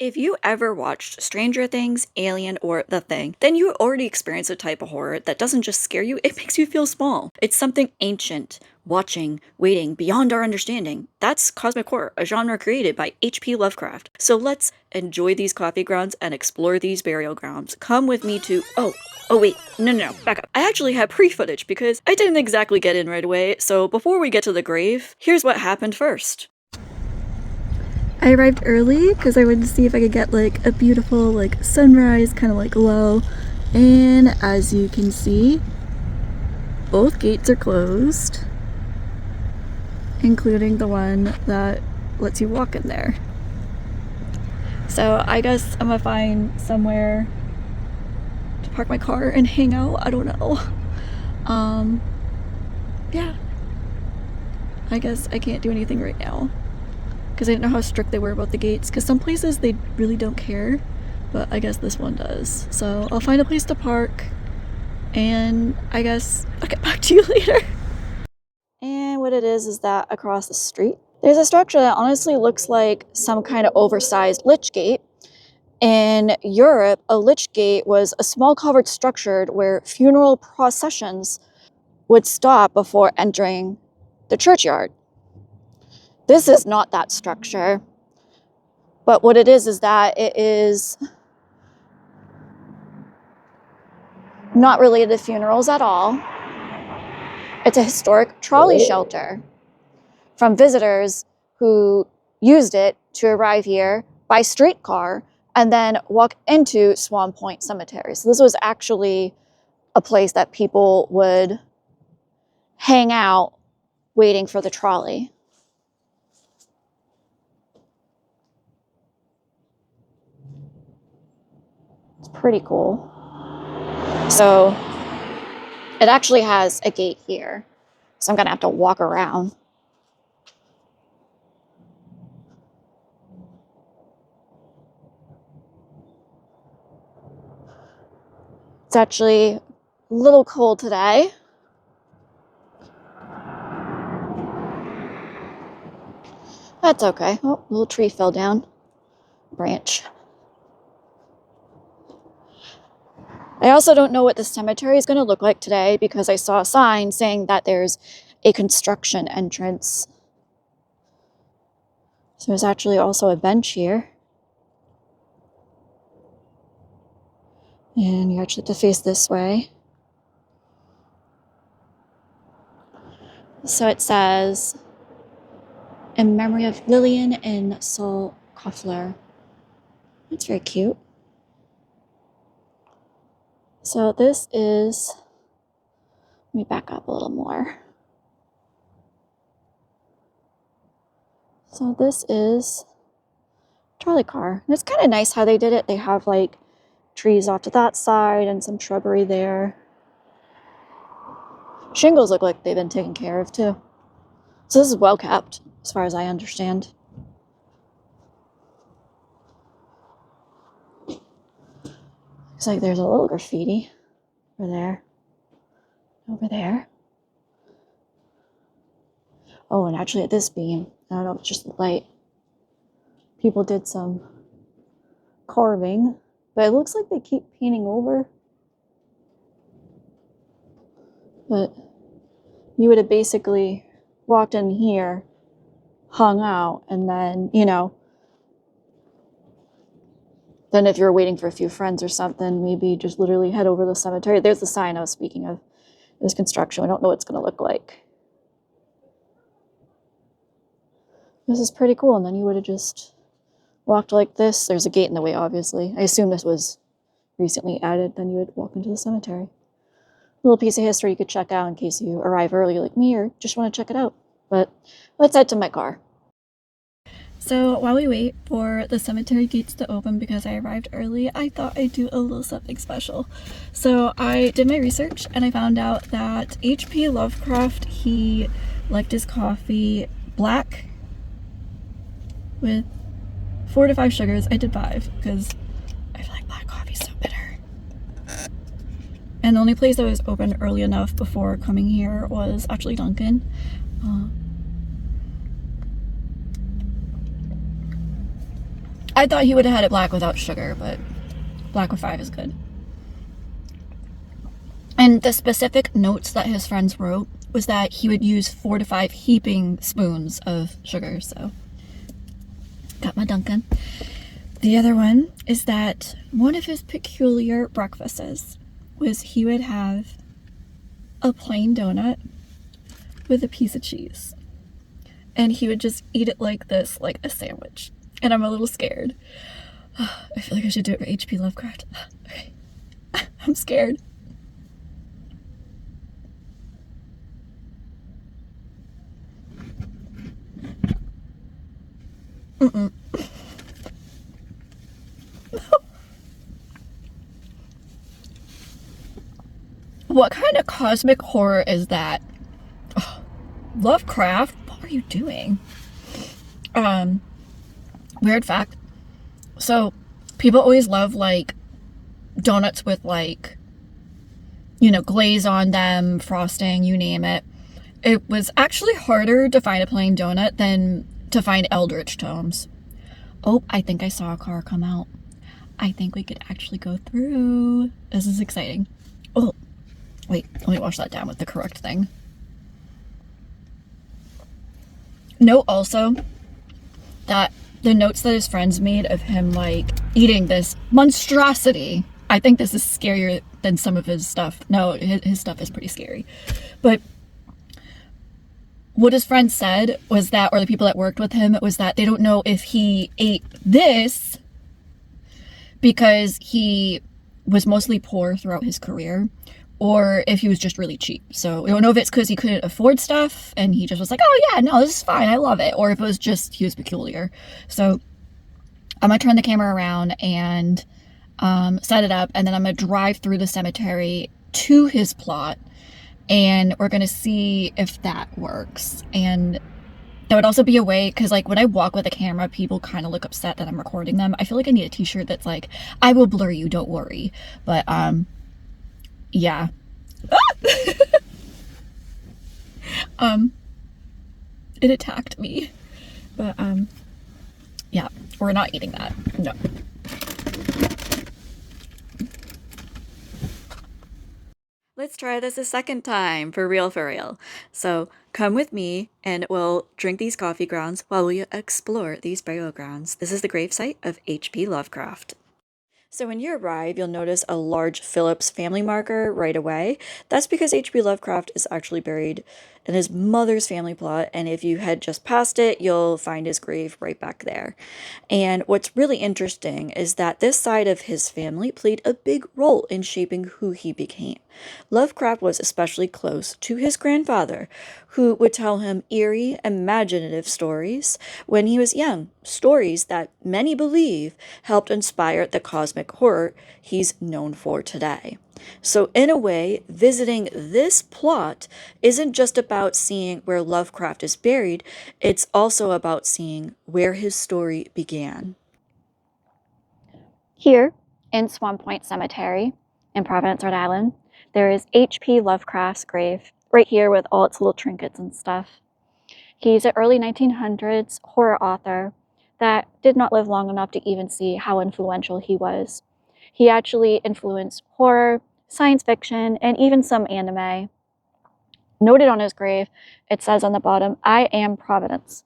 If you ever watched Stranger Things, Alien, or The Thing, then you already experienced a type of horror that doesn't just scare you, it makes you feel small. It's something ancient, watching, waiting, beyond our understanding. That's cosmic horror, a genre created by HP Lovecraft. So let's enjoy these coffee grounds and explore these burial grounds. Come with me to... Oh wait, no, back up. I actually had pre-footage because I didn't exactly get in right away, so before we get to the grave, here's what happened first. I arrived early because I wanted to see if I could get like a beautiful like sunrise, kind of like low. And as you can see, both gates are closed, including the one that lets you walk in there. So I guess I'm gonna find somewhere to park my car and hang out. I don't know. Yeah. I guess I can't do anything right now, because I didn't know how strict they were about the gates, because some places they really don't care, but I guess this one does. So I'll find a place to park, and I guess I'll get back to you later. And what it is that across the street, there's a structure that honestly looks like some kind of oversized lich gate. In Europe, a lich gate was a small covered structure where funeral processions would stop before entering the churchyard. This is not that structure, but what it is that it is not related to funerals at all. It's a historic trolley shelter from visitors who used it to arrive here by streetcar and then walk into Swan Point Cemetery. So this was actually a place that people would hang out waiting for the trolley. It's pretty cool. So it actually has a gate here, so I'm gonna have to walk around. It's actually a little cold today. That's okay. Oh, a little tree fell down. Branch. I also don't know what the cemetery is going to look like today because I saw a sign saying that there's a construction entrance. So there's actually also a bench here. And you actually have to face this way. So it says, in memory of Lillian and Sol Koffler. That's very cute. So this is, let me back up a little more. So this is a trolley car. And it's kind of nice how they did it. They have like trees off to that side and some shrubbery there. Shingles look like they've been taken care of too. So this is well kept, as far as I understand. Looks like there's a little graffiti over there. Over there. Oh, and actually at this beam, I don't know if it's just the light, people did some carving, but it looks like they keep painting over. But you would have basically walked in here, hung out, and then, you know, then if you're waiting for a few friends or something, maybe just literally head over to the cemetery. There's the sign I was speaking of. There's construction. I don't know what it's going to look like. This is pretty cool. And then you would have just walked like this. There's a gate in the way, obviously. I assume this was recently added. Then you would walk into the cemetery. A little piece of history you could check out in case you arrive early like me or just want to check it out. But let's head to my car. So while we wait for the cemetery gates to open, because I arrived early, I thought I'd do a little something special. So I did my research and I found out that HP Lovecraft, he liked his coffee black with 4 to 5 sugars. I did 5 because I feel like black coffee is so bitter. And the only place that was open early enough before coming here was actually Dunkin'. I thought he would have had it black without sugar, but black with 5 is good. And the specific notes that his friends wrote was that he would use 4 to 5 heaping spoons of sugar, so got my Duncan. The other one is that one of his peculiar breakfasts was he would have a plain donut with a piece of cheese. And he would just eat it like this, like a sandwich. And I'm a little scared. I feel like I should do it for HP Lovecraft. Okay. I'm scared. Mm-mm. What kind of cosmic horror is that? Oh, Lovecraft, what are you doing? Weird fact. So, people always love, like, donuts with, like, you know, glaze on them, frosting, you name it. It was actually harder to find a plain donut than to find eldritch tomes. Oh, I think I saw a car come out. I think we could actually go through. This is exciting. Oh, wait, let me wash that down with the correct thing. Note also that the notes that his friends made of him, like, eating this monstrosity. I think this is scarier than some of his stuff. No, his stuff is pretty scary. But what his friends said was that, or the people that worked with him, was that they don't know if he ate this because he was mostly poor throughout his career, or if he was just really cheap. So we don't know if it's because he couldn't afford stuff and he just was like, oh yeah, no, this is fine, I love it. Or if it was just he was peculiar. So I'm gonna turn the camera around and set it up, and then I'm gonna drive through the cemetery to his plot, and we're gonna see if that works. And that would also be a way, because like when I walk with a camera, people kind of look upset that I'm recording them. I feel like I need a t-shirt that's like, I will blur you, don't worry. But yeah. It attacked me. But yeah, we're not eating that. No. Let's try this a second time, for real, for real. So come with me and we'll drink these coffee grounds while we explore these burial grounds. This is the gravesite of HP Lovecraft. So when you arrive, you'll notice a large Phillips family marker right away. That's because H.P. Lovecraft is actually buried in his mother's family plot, and if you head just past it, you'll find his grave right back there. And what's really interesting is that this side of his family played a big role in shaping who he became. Lovecraft was especially close to his grandfather, who would tell him eerie, imaginative stories when he was young, stories that many believe helped inspire the cosmic horror he's known for today. So in a way, visiting this plot isn't just about seeing where Lovecraft is buried, it's also about seeing where his story began. Here, in Swan Point Cemetery, in Providence, Rhode Island, there is H.P. Lovecraft's grave, right here with all its little trinkets and stuff. He's an early 1900s horror author that did not live long enough to even see how influential he was. He actually influenced horror, science fiction, and even some anime. Noted on his grave, it says on the bottom, I am Providence.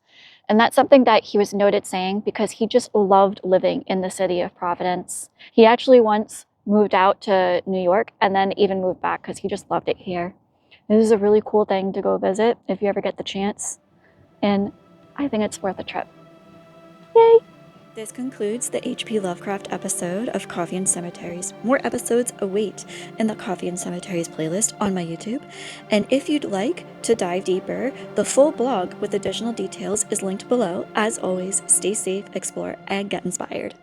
And that's something that he was noted saying because he just loved living in the city of Providence. He actually once moved out to New York and then even moved back because he just loved it here. This is a really cool thing to go visit if you ever get the chance. And I think it's worth a trip. Yay! This concludes the H.P. Lovecraft episode of Coffee and Cemeteries. More episodes await in the Coffee and Cemeteries playlist on my YouTube. And if you'd like to dive deeper, the full blog with additional details is linked below. As always, stay safe, explore, and get inspired.